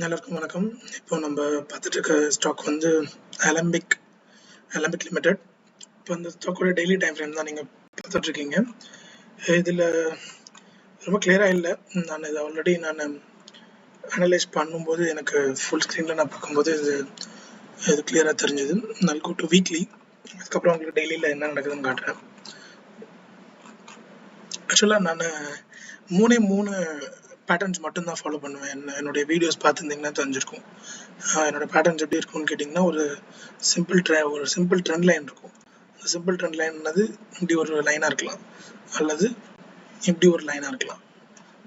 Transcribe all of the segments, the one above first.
எல்லாருக்கும் வணக்கம். இப்போ நம்ம பார்த்துட்டு இருக்க ஸ்டாக் வந்து அலம்பிக் லிமிடெட். இப்போ இந்த ஸ்டாக்கோட டெய்லி டைம் ஃப்ரேம் தான் நீங்கள் பார்த்துட்டு இருக்கீங்க. இதில் ரொம்ப கிளியராக இல்லை. நான் இதை ஆல்ரெடி அனலைஸ் பண்ணும்போது எனக்கு ஃபுல் ஸ்க்ரீனில் நான் பார்க்கும்போது இது கிளியராக தெரிஞ்சது. நான் கோ டு வீக்லி, அதுக்கப்புறம் உங்களுக்கு டெய்லியில் என்ன நடக்குதுன்னு காட்டுறேன். ஆக்சுவலாக நான் மூணு பேட்டர்ன்ஸ் மட்டும்தான் ஃபாலோ பண்ணுவேன். என்னுடைய வீடியோஸ் பார்த்துருந்தீங்கன்னா தெரிஞ்சிருக்கும். என்னோட பேட்டர்ன்ஸ் எப்படி இருக்கும்னு கேட்டிங்கன்னா, ஒரு சிம்பிள் ட்ரெண்ட் லைன் இருக்கும். அந்த சிம்பிள் ட்ரெண்ட் லைன்னது இப்படி ஒரு லைனாக இருக்கலாம், அல்லது இப்படி ஒரு லைனாக இருக்கலாம்.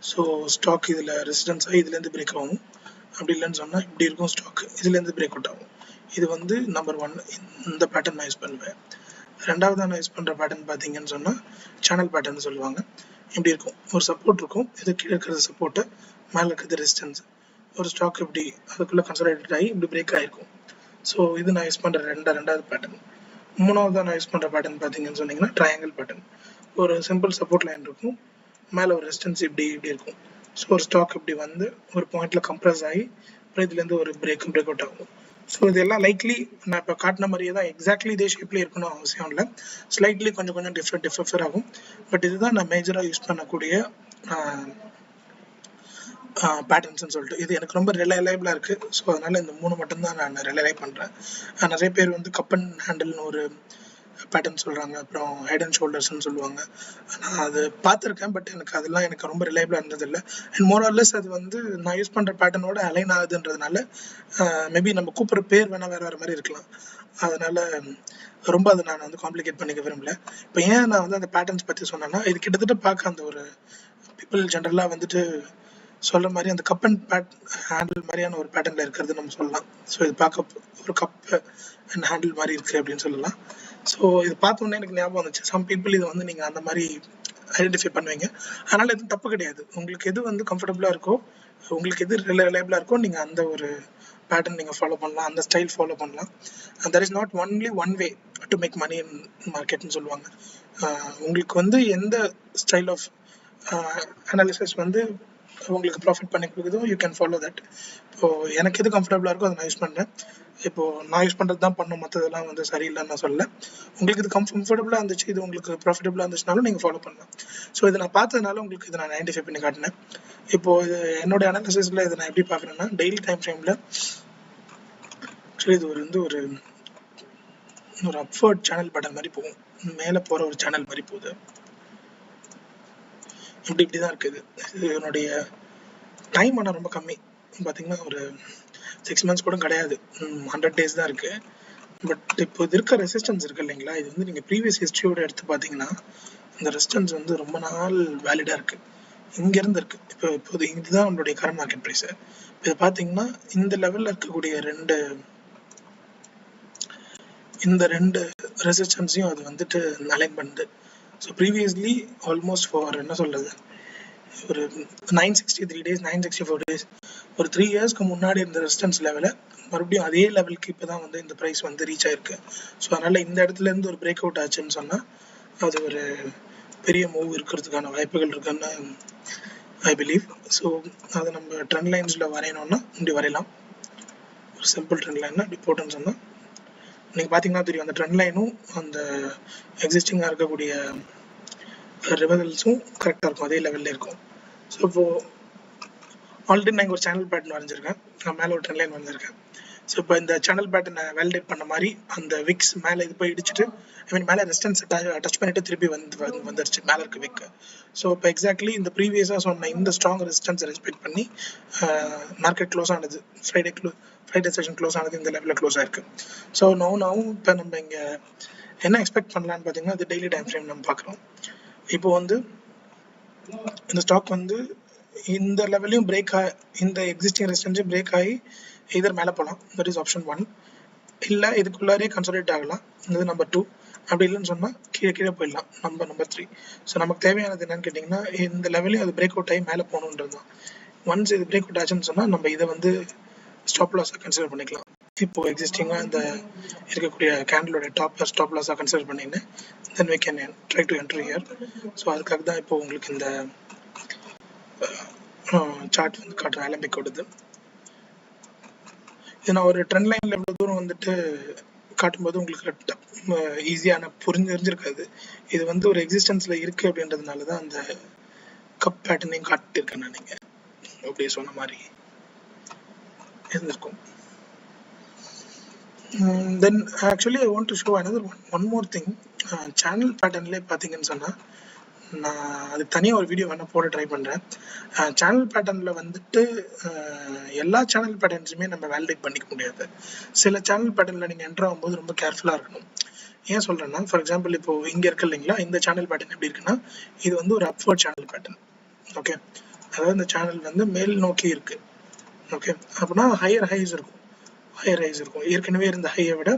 ஸோ ஸ்டாக் இதில் ரெசிஸ்டன்ஸ் ஆகி இதுலேருந்து பிரேக் ஆகும். அப்படி இல்லைன்னு சொன்னால் இப்படி இருக்கும் ஸ்டாக், இதுலேருந்து பிரேக் அவுட் ஆகும். இது வந்து நம்பர் 1. இந்த பேட்டர்ன் நான் யூஸ் பண்ணுவேன். ரெண்டாவது நான் யூஸ் பண்ணுற பேட்டர்ன் பார்த்தீங்கன்னு சொன்னால் சேனல் பேட்டர்ன் சொல்லுவாங்க. இப்படி இருக்கும், ஒரு சப்போர்ட் இருக்கும், இது கீழே இருக்கிறது சப்போர்ட்டு, மேலே இருக்கிறது ரெசிஸ்டன்ஸ். ஒரு ஸ்டாக் இப்படி அதுக்குள்ளே கன்சல்டேட் ஆகி இப்படி பிரேக் ஆகிருக்கும். ஸோ இது நான் யூஸ் பண்ணுற ரெண்டாவது பேட்டர்ன். மூணாவது நான் யூஸ் பண்ணுற பேட்டர்ன் பார்த்தீங்கன்னு சொன்னீங்கன்னா ட்ரையாங்கிள் பேட்டர்ன். ஒரு சிம்பிள் சப்போர்ட் லைன் இருக்கும், மேலே ஒரு ரெசிஸ்டன்ஸ் இப்படி இருக்கும். ஸோ ஒரு ஸ்டாக் இப்படி வந்து ஒரு பாயிண்டில் கம்ப்ரஸ் ஆகி அப்புறம் இதுலேருந்து ஒரு பிரேக் அவுட் ஆகும். ஸோ இதெல்லாம் லைக்லி நான் இப்போ காட்டின மாதிரியே தான், எக்ஸாக்ட்லி இதே ஷேப்லேயே இருக்கணும் அவசியம் இல்லை. ஸ்லைட்லி கொஞ்சம் டிஃபர் ஆகும். பட் இதுதான் நான் மேஜராக யூஸ் பண்ணக்கூடிய பேட்டர்ன்ஸ்னு சொல்லிட்டு. இது எனக்கு ரொம்ப ரிலையபிளாக இருக்குது. ஸோ அதனால் இந்த 3 மட்டும்தான் நான் ரிலை பண்ணுறேன். நிறைய பேர் வந்து கப் அண்ட் ஹேண்டில்னு ஒரு பேட்டர்ன் சொல்கிறாங்க, அப்புறம் ஹெட் அண்ட் ஷோல்டர்ஸ்னு சொல்லுவாங்க. நான் அது பார்த்துருக்கேன், பட் எனக்கு ரொம்ப ரிலையபிளாக இருந்ததில்லை. அண்ட் மோரார்லெஸ் அது வந்து நான் யூஸ் பண்ணுற பேட்டர்னோட அலைன் ஆகுதுன்றதுனால மேபி நம்ம கூப்பிட்ற பேர் வேணால் வேறு மாதிரி இருக்கலாம். அதனால் ரொம்ப அதை நான் வந்து காம்ப்ளிகேட் பண்ணிக்க விரும்பல. இப்போ ஏன் நான் வந்து அந்த பேட்டர்ன்ஸ் பற்றி சொன்னேன்னா, இது கிட்டத்தட்ட பார்க்க அந்த ஒரு பீப்புள் ஜென்ரலாக வந்துட்டு சொல்கிற மாதிரி அந்த கப் அண்ட் ஹேண்டில் மாதிரியான ஒரு பேட்டர்னில் இருக்கிறது நம்ம சொல்லலாம். ஸோ இது பார்க்க ஒரு கப் அண்ட் ஹேண்டில் மாதிரி இருக்குது அப்படின்னு சொல்லலாம். ஸோ இது பார்த்தோன்னே எனக்கு ஞாபகம் வந்துச்சு, சம் பீப்புள் இதை வந்து நீங்கள் அந்த மாதிரி ஐடென்டிஃபை பண்ணுவீங்க. அதனால் எதுவும் தப்பு கிடையாது. உங்களுக்கு எது வந்து கம்ஃபர்டபுளாக இருக்கோ, உங்களுக்கு எது ரிலையபிளாக இருக்கோ, நீங்கள் அந்த ஒரு பேட்டர்ன் நீங்கள் ஃபாலோ பண்ணலாம், அந்த ஸ்டைல் ஃபாலோ பண்ணலாம். That is not only one way to make money in மார்க்கெட்னு சொல்லுவாங்க. உங்களுக்கு வந்து எந்த ஸ்டைல் ஆஃப் அனாலிசிஸ் வந்து உங்களுக்கு ப்ராஃபிட் பண்ணி கொடுக்குதோ யூ கேன் ஃபாலோ தட். இப்போது எனக்கு எது கம்ஃபர்டபுளாக இருக்கோ அதை நான் யூஸ் பண்ணுறேன். இப்போது நான் யூஸ் பண்ணுறது தான் பண்ணும், மற்றதெல்லாம் வந்து சரியில்லைன்னு நான் சொல்லலை. உங்களுக்கு இது கம்ஃபர்டபுளாக இருந்துச்சு, இது உங்களுக்கு ப்ராஃபிட்டபுளாக இருந்துச்சுனாலும் நீங்கள் ஃபாலோ பண்ணலாம். ஸோ இதை நான் பார்த்ததுனால உங்களுக்கு இதை நான் ஐடென்டிஃபை பண்ணி காட்டினேன். இப்போது இது என்னோடய அனாலிசிஸில் இதை நான் எப்படி பார்க்குறேன்னா, டெய்லி டைம் ஃப்ரேமில் ஆக்சுவலி இது வந்து ஒரு அப்வர்ட் சேனல் பட்டன் மாதிரி போகும், மேலே போகிற ஒரு சேனல் மாதிரி போகுது. இப்படி தான் இருக்குது. இது என்னுடைய டைம் ஆனால் ரொம்ப கம்மி, பார்த்தீங்கன்னா ஒரு 6 months கூட கிடையாது, 100 days தான் இருக்குது. பட் இப்போ இது இருக்க ரெசிஸ்டன்ஸ் இருக்குது இல்லைங்களா, இது வந்து நீங்கள் ப்ரீவியஸ் ஹிஸ்ட்ரியோட எடுத்து பார்த்தீங்கன்னா இந்த ரெசிஸ்டன்ஸ் வந்து ரொம்ப நாள் வேலிடாக இருக்குது, இங்கேருந்து இருக்குது. இப்போது இதுதான் நம்மளுடைய கரண்ட் மார்க்கெட் ப்ரைஸு. இதை பார்த்தீங்கன்னா இந்த லெவலில் இருக்கக்கூடிய இந்த ரெண்டு ரெசிஸ்டன்ஸையும் அது வந்துட்டு அலைன் பண்ணுது. ஸோ ப்ரீவியஸ்லி ஆல்மோஸ்ட் ஃபார் என்ன சொல்கிறது, ஒரு 963 days 964 days, ஒரு 3 yearsக்கு முன்னாடி இருந்த ரெசிஸ்டன்ஸ் லெவலை மறுபடியும் அதே லெவலுக்கு இப்போ தான் வந்து இந்த ப்ரைஸ் வந்து ரீச் ஆயிருக்கு. ஸோ அதனால் இந்த இடத்துலேருந்து ஒரு பிரேக் அவுட் ஆச்சுன்னு சொன்னால் அது ஒரு பெரிய மூவ் இருக்கிறதுக்கான வாய்ப்புகள் இருக்குன்னு ஐ பிலீவ். ஸோ அதை நம்ம ட்ரெண்ட் லைன்ஸில் வரையணும்னா இப்படி வரையலாம். ஒரு சிம்பிள் ட்ரெண்ட் லைன்னா இப்படி போட்டோன்னு சொன்னால் நீங்கள் பார்த்தீங்கன்னா தெரியும், அந்த ட்ரெண்ட் லைனும் அந்த எக்ஸிஸ்டிங்காக இருக்கக்கூடிய ரிவர்சல்ஸும் கரெக்டாக இருக்கும், அதே லெவலில் இருக்கும். ஸோ இப்போது ஆல்ரெடி நான் இங்கே ஒரு சேனல் பேட்டர்ன் வரைஞ்சிருக்கேன், நான் மேலே ஒரு ட்ரெண்ட் லைன் வரைஞ்சிருக்கேன். ஸோ இப்போ இந்த சேனல் பேட்டர்னை வேலிடேட் பண்ண மாதிரி அந்த விக்ஸ் மேலே இது போய் இடிச்சிட்டு மேலே ரெசிஸ்டன்ஸ் டச் பண்ணிட்டு திருப்பி வந்துருச்சு மேலே இருக்க விக். ஸோ இப்போ எக்ஸாக்ட்லி இந்த ப்ரீவியஸாக சொன்ன இந்த ஸ்ட்ராங் ரெசிஸ்டன்ஸை ரெஸ்பெக்ட் பண்ணி மார்க்கெட் க்ளோஸ் ஆனது, ஃப்ரைடே செஷன் க்ளோஸ் ஆனது இந்த லெவலில் க்ளோஸ் ஆயிருக்கு. ஸோ நாவும் இப்போ நம்ம இங்கே என்ன எக்ஸ்பெக்ட் பண்ணலான்னு பார்த்தீங்கன்னா, அது டெய்லி டைம் ஃப்ரேம் நம்ம பார்க்குறோம். இப்போ வந்து இந்த ஸ்டாக் வந்து இந்த லெவலையும் பிரேக் ஆகி இந்த எக்ஸிஸ்டிங் ரெசிஸ்டன்ஸையும் பிரேக் ஆகி இதர் மேலே போகலாம், தட் இஸ் ஆப்ஷன் 1. இல்லை இதுக்குள்ளாரே கன்சல்டேட் ஆகலாம், இது நம்பர் 2. அப்படி இல்லைன்னு சொன்னால் கீழே போயிடலாம், நம்பர் 3. ஸோ நமக்கு தேவையானது என்னன்னு கேட்டிங்கன்னா, இந்த லெவலையும் அது பிரேக் அவுட் ஆகி மேலே போகணுன்றது தான். ஒன்ஸ் இது பிரேக் அவுட் ஆச்சுன்னு சொன்னால் நம்ம இதை வந்து ஸ்டாப் லாஸாக கன்சிடர் பண்ணிக்கலாம். இப்போது எக்ஸிஸ்டிங்காக இந்த இருக்கக்கூடிய கேண்டலோட ஸ்டாப் லாஸாக கன்சிடர் பண்ணின்னு தென் we can try to enter here. So அதுக்காக தான் இப்போ உங்களுக்கு இந்த சார்ட் வந்து காட்டுறேன், அலம்பிக் கொடுது. நான் ஒரு ட்ரெண்ட் லைனில் எவ்வளோ தூரம் வந்துட்டு காட்டும்போது உங்களுக்கு ஈஸியான புரிஞ்சிருக்காது. இது வந்து ஒரு எக்ஸிஸ்டன்ஸில் இருக்குது அப்படின்றதுனால தான் அந்த கப் பேட்டர்னையும் காட்டியிருக்கேன் நான். நீங்கள் அப்படியே சொன்ன மாதிரி இருந்திருக்கும். Then actually I want to show another one more thing. Channel பேட்டர்ன்லேயே பார்த்தீங்கன்னு சொன்னால் நான் அதுக்கு தனியாக ஒரு வீடியோ வேணால் போட ட்ரை பண்ணுறேன். சேனல் பேட்டர்னில் வந்துட்டு எல்லா சேனல் பேட்டர்ன்ஸுமே நம்ம வேலிடேட் பண்ணிக்க முடியாது. சில சேனல் பேட்டர்னில் நீங்கள் என்ட்ரு ஆகும்போது ரொம்ப கேர்ஃபுல்லாக இருக்கணும். ஏன் சொல்கிறேன்னா, ஃபார் எக்ஸாம்பிள் இப்போது இங்கே இருக்கு இல்லைங்களா, இந்த சேனல் பேட்டர்ன் எப்படி இருக்குன்னா, இது வந்து ஒரு அப்வர்ட் சேனல் பேட்டர்ன். ஓகே, அதாவது இந்த சேனல் வந்து மேல் நோக்கி இருக்குது. ஓகே, அப்படின்னா ஹையர் ஹைஸ் இருக்கும். ஏற்கனவே இருந்த ஹையை விட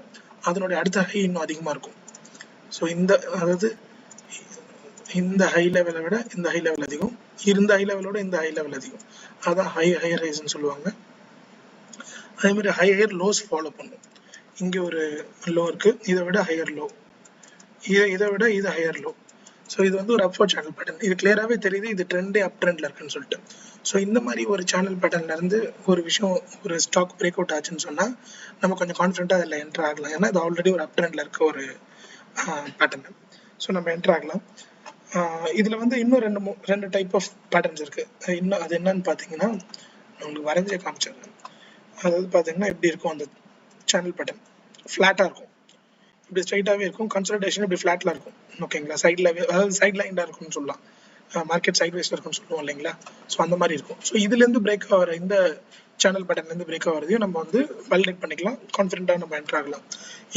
அதனுடைய அடுத்த ஹை இன்னும் அதிகமாக இருக்கும். ஸோ அதாவது இந்த ஹை லெவலை விட இந்த ஹை லெவல் அதிகம், இருந்த ஹை லெவலோட இந்த ஹை லெவல் அதிகம். அதான் ஹையர் ஹைஸ்ன்னு சொல்லுவாங்க. அதே மாதிரி ஹையர் லோஸ் ஃபாலோ பண்ணும். இங்கே ஒரு லோ இருக்கு, இதை விட ஹையர் லோ, இதை விட இது ஹையர் லோ. ஸோ இது வந்து ஒரு அப்வர்ட் சேனல் பேட்டர்ன். இது கிளியராகவே தெரியுது இது ட்ரெண்டே அப் ட்ரெண்டில் இருக்குன்னு சொல்லிட்டு. ஸோ இந்த மாதிரி ஒரு சேனல் பேட்டர்ன்லேருந்து ஒரு விஷயம், ஒரு ஸ்டாக் பிரேக் அவுட் ஆச்சுன்னு சொன்னால் நம்ம கொஞ்சம் கான்ஃபிடென்ட்டாக அதில் என்ட்ரு ஆகலாம். ஏன்னா இது ஆல்ரெடி ஒரு அப் ட்ரெண்டில் இருக்க ஒரு பேட்டர்ன். ஸோ நம்ம என்ட்ரு ஆகலாம். இதில் வந்து இன்னும் ரெண்டு டைப் ஆஃப் பேட்டர்ன்ஸ் இருக்குது. இன்னும் அது என்னன்னு பார்த்தீங்கன்னா, உங்களுக்கு வரைஞ்சே காமிச்சிடுறேன். அதாவது பார்த்தீங்கன்னா எப்படி இருக்கும் அந்த சேனல் பேட்டர்ன், ஃப்ளாட்டாக இருக்கும், இப்படி ஸ்ட்ரைட்டாகவே இருக்கும். கன்சல்டேஷன் இப்படி ஃப்ளாட்டில் இருக்கும். ஓகேங்களா, சைடில், அதாவது சைட் லைண்டாக இருக்கும்னு சொல்லலாம். மார்க்கெட் சைட் வைஸில் இருக்கும்னு சொல்லுவோம் இல்லைங்களா. ஸோ அந்த மாதிரி இருக்கும். ஸோ இதுலேருந்து பிரேக் ஆகிற இந்த சேனல் பேட்டர்ன்லேருந்து பிரேக் ஆகிறதையும் நம்ம வந்து வேலிடேட் பண்ணிக்கலாம், கான்ஃபிடென்ட்டாக நம்ம என்ட்ரு ஆகலாம்.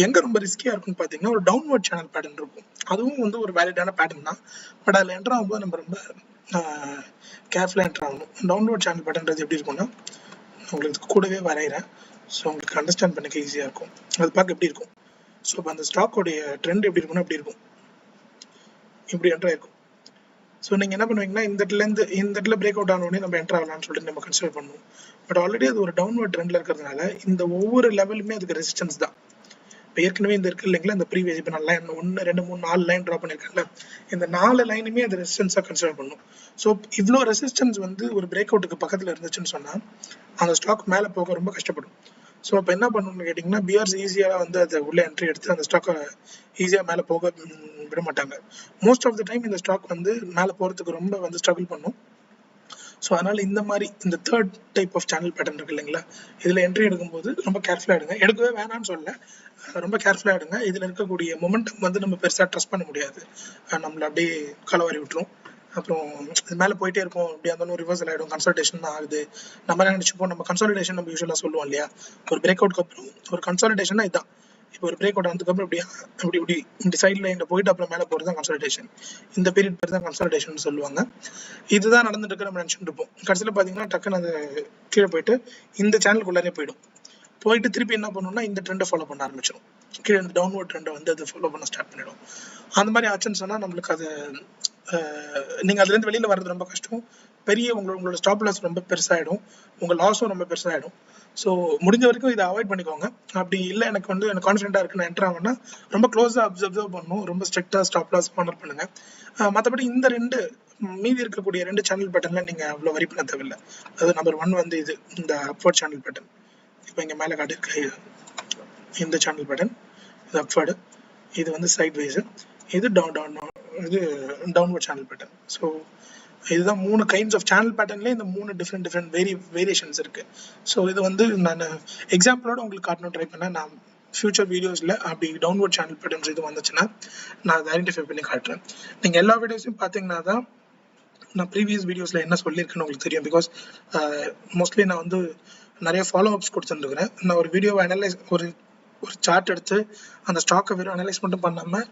எங்கே ரொம்ப ரிஸ்கியாக இருக்குன்னு பார்த்தீங்கன்னா, ஒரு டவுன்வர்ட் சேனல் பேட்டர்ன் இருக்கும். அதுவும் வந்து ஒரு வேலிடான பேட்டர்ன் தான். பட் அதில் என்ட்ரு ஆகும்போது நம்ம ரொம்ப கேர்ஃபுல்லாக என்ட்ரு ஆகணும். டவுன்வர்ட் சேனல் பேட்டர்ன்றது எப்படி இருக்கும்னா, உங்களுக்கு கூடவே வரைகிறேன். ஸோ உங்களுக்கு அண்டர்ஸ்டாண்ட் பண்ணிக்க ஈஸியாக இருக்கும். அது பார்க்க எப்படி இருக்கும். ஸோ இப்போ அந்த ஸ்டாக்கோடைய ட்ரெண்ட் எப்படி இருக்குன்னா எப்படி இருக்கும், இப்படி என்ட்ரு ஆயிருக்கும். ஸோ நீங்கள் என்ன பண்ணுவீங்கன்னா, இந்த இடத்துல பிரேக் அவுட் ஆனோடனே நம்ம என்ட்ரு ஆகலாம்னு சொல்லிட்டு நம்ம கன்சிடர் பண்ணுவோம். பட் ஆல்ரெடி அது ஒரு டவுன்வர்ட் ட்ரெண்டில் இருக்கிறதுனால இந்த ஒவ்வொரு லெவலுமே அதுக்கு ரெசிஸ்டன்ஸ் தான். இப்போ ஏற்கனவே இந்த இருக்கு இல்லைங்களா, இந்த ப்ரீவியஸ் இப்போ நான் லைன் 1 2 3 4 லைன் ட்ரா பண்ணியிருக்கேன்ல, இந்த 4 லைனுமே அது ரெசிஸ்டன்ஸாக கன்சிடர் பண்ணும். ஸோ இவ்வளோ ரெசிஸ்டன்ஸ் வந்து ஒரு பிரேக் அவுட்டுக்கு பக்கத்தில் இருந்துச்சுன்னு சொன்னால் அந்த ஸ்டாக் மேலே போக ரொம்ப கஷ்டப்படும். ஸோ அப்போ என்ன பண்ணணும்னு கேட்டிங்கன்னா, பிஆர்ஸ் ஈஸியாக வந்து அதை உள்ளே என்ட்ரி எடுத்து அந்த ஸ்டாக்கை ஈஸியாக மேலே போக விட மாட்டாங்க. மோஸ்ட் ஆஃப் த டைம் இந்த ஸ்டாக் வந்து மேலே போகிறதுக்கு ரொம்ப வந்து ஸ்ட்ரகிள் பண்ணும். ஸோ அதனால் இந்த மாதிரி இந்த third type of channel pattern இருக்கு இல்லைங்களா, இதில் என்ட்ரி எடுக்கும்போது ரொம்ப கேர்ஃபுல்லாக எடுங்க. எடுக்கவே வேணான்னு சொல்லல, ரொம்ப கேர்ஃபுல்லாக எடுங்க. இதில் இருக்கக்கூடிய மொமெண்டம் வந்து நம்ம பெருசாக ட்ரஸ்ட் பண்ண முடியாது, நம்மளை அப்படியே கலவாரி விட்டுரும். அப்புறம் இது மேலே போயிட்டே இருக்கும், அப்படியே இருந்தாலும் ரிவர்சல் ஆகிடும், கன்சல்டேஷன் தான் ஆகுது. நம்ம நினச்சிப்போம், நம்ம கன்சல்டேஷன் நம்ம யூஸ்வலாக சொல்லுவோம் இல்லையா, ஒரு பிரேக் அவுட்க்கு அப்புறம் ஒரு கன்சல்டேஷன் இதுதான். இப்போ ஒரு பிரேக் அவுட் ஆனதுக்கப்புறம் இப்படி சைடில் இங்கே போயிட்டு அப்புறம் மேலே போகிறது தான் கன்சல்டேஷன். இந்த பீரியட் பேர் தான் கன்சல்டேஷன் சொல்லுவாங்க. இதுதான் நடந்துட்டு இருக்கு நம்ம நினச்சிட்டு இருப்போம். கடைசியில் பார்த்தீங்கன்னா டக்குன்னு அது கீழே போயிட்டு இந்த சேனலுக்குள்ளாரே போயிட்டு திருப்பி என்ன பண்ணணும்னா இந்த ட்ரெண்டை ஃபாலோ பண்ண ஆரம்பிச்சிடும். கீழே இந்த டவுன்வர்ட் ட்ரெண்டை வந்து அது ஃபாலோ பண்ண ஸ்டார்ட் பண்ணிடும். அந்த மாதிரி ஆச்சுன்னு சொன்னால் நம்மளுக்கு அது நீங்கள் அதுலேருந்து வெளியில் வர்றது ரொம்ப கஷ்டம். உங்களோட ஸ்டாப் லாஸ் ரொம்ப பெருசாகிடும், உங்கள் லாஸும் ரொம்ப பெருசாகிடும். ஸோ முடிஞ்ச வரைக்கும் இதை அவாய்ட் பண்ணிக்கோங்க. அப்படி இல்லை எனக்கு கான்ஃபிடென்ட்டாக இருக்குன்னு என்ட்ரு ஆகுன்னா ரொம்ப க்ளோஸாக அப்சர்வ் பண்ணணும், ரொம்ப ஸ்ட்ரிக்டாக ஸ்டாப் லாஸ் ஹானர் பண்ணுங்க. மற்றபடி இந்த மீதி இருக்கக்கூடிய 2 சேனல் பேட்டர்னில் நீங்கள் அவ்வளோ வரி பண்ண தேவையில்லை. அதாவது நம்பர் 1 வந்து இது இந்த அப்வர்ட் சேனல் பேட்டர்ன். இப்போ இங்கே மேலே காட்டியிருக்க இந்த சேனல் பேட்டர்ன் இது அப்வர்டு, இது வந்து சைட் வைஸு, இது டவுன்வர்ட் சேனல் பேட்டர்ன். ஸோ இதுதான் 3 கைண்ட்ஸ் ஆஃப் சேனல் பேட்டர்ன்லேயே இந்த 3 டிஃப்ரெண்ட் வேரியேஷன்ஸ் இருக்குது. ஸோ இது வந்து நான் எக்ஸாம்பிளோட உங்களுக்கு காட்டணும் ட்ரை பண்ணேன். நான் ஃபியூச்சர் வீடியோஸில் அப்படி டவுன்வர்ட் சேனல் பேட்டர்ன்ஸ் இது வந்துச்சுன்னா நான் அதை ஐடென்டிஃபை பண்ணி காட்டுறேன். நீங்கள் எல்லா வீடியோஸையும் பார்த்தீங்கன்னா தான் நான் ப்ரீவியஸ் வீடியோஸில் என்ன சொல்லியிருக்கேன்னு உங்களுக்கு தெரியும். பிகாஸ் மோஸ்ட்லி நான் வந்து நிறைய ஃபாலோ அப்ஸ் கொடுத்துருக்குறேன். நான் ஒரு வீடியோவை ஒரு சார்ட் எடுத்து அந்த ஸ்டாக்கை வெறும் அனலைஸ் மட்டும் பண்ணாமல்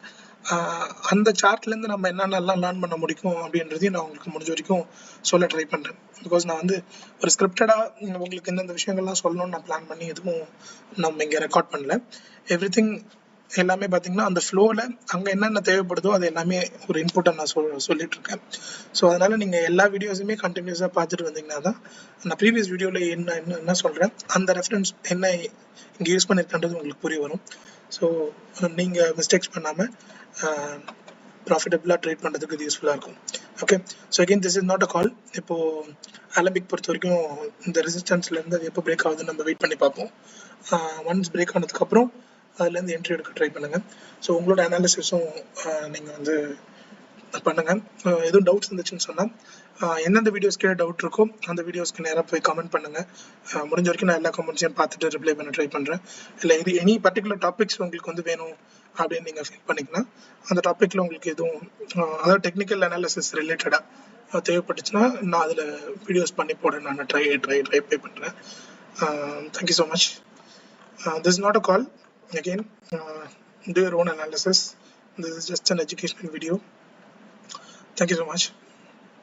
அந்த சார்ட்லேருந்து நம்ம என்னென்னலாம் லேர்ன் பண்ண முடியும் அப்படின்றதையும் நான் உங்களுக்கு முடிஞ்ச வரைக்கும் சொல்ல ட்ரை பண்ணுறேன். பிகாஸ் நான் வந்து ஒரு ஸ்கிரிப்டடாக உங்களுக்கு இந்தந்த விஷயங்கள்லாம் சொல்லணும்னு நான் பிளான் பண்ணி எதுவும் நம்ம இங்கே ரெக்கார்ட் பண்ணல. எவ்ரிதிங் எல்லாமே பார்த்தீங்கன்னா அந்த ஃப்ளோவில் அங்கே என்னென்ன தேவைப்படுதோ அது எல்லாமே ஒரு இன்புட்டை நான் சொல்லிட்டு இருக்கேன். ஸோ அதனால் நீங்கள் எல்லா வீடியோஸுமே கண்டினியூஸாக பார்த்துட்டு வந்தீங்கன்னா தான் நான் ப்ரீவியஸ் வீடியோவில் என்ன சொல்கிறேன் அந்த ரெஃபரன்ஸ் என்ன இங்கே யூஸ் பண்ணியிருக்கன்றது உங்களுக்கு புரிய வரும். ஸோ நீங்கள் மிஸ்டேக்ஸ் பண்ணாமல் ப்ராஃபிட்டபிளாக ட்ரேட் பண்ணுறதுக்கு இது யூஸ்ஃபுல்லாக இருக்கும். Okay, so again this is not a call. இப்போது அலம்பிக் பொறுத்த வரைக்கும் இந்த ரெசிஸ்டன்ஸ்லேருந்து அது எப்போ பிரேக் ஆகுதுன்னு நம்ம வெயிட் பண்ணி பார்ப்போம். ஒன்ஸ் பிரேக் ஆனதுக்கப்புறம் அதுலேருந்து என்ட்ரி எடுக்க ட்ரை பண்ணுங்கள். ஸோ உங்களோட அனாலிசிஸும் நீங்கள் வந்து பண்ணுங்கள். எதுவும் டவுட்ஸ் இருந்துச்சுன்னு சொன்னால் எந்தெந்த வீடியோஸ்க்கு டவுட் இருக்கோ அந்த வீடியோஸ்க்கு நேராக போய் கமெண்ட் பண்ணுங்கள். முடிஞ்ச வரைக்கும் நான் எல்லா கமெண்ட்ஸையும் பார்த்துட்டு ரிப்ளை பண்ண ட்ரை பண்ணுறேன். இல்லை இது எனி பர்டிகுலர் டாபிக்ஸ் உங்களுக்கு வந்து வேணும் அப்படின்னு நீங்கள் ஃபீல் பண்ணிங்கன்னா அந்த டாப்பிக்கில் உங்களுக்கு எதுவும் அதாவது டெக்னிக்கல் அனாலிசிஸ் ரிலேட்டடாக தேவைப்பட்டுச்சுன்னா நான் அதில் வீடியோஸ் பண்ணி போட நான் ட்ரை பண்ணுறேன். Thank you so much. This is not a call. Again, do your own analysis. This is just an educational video. Thank you so much.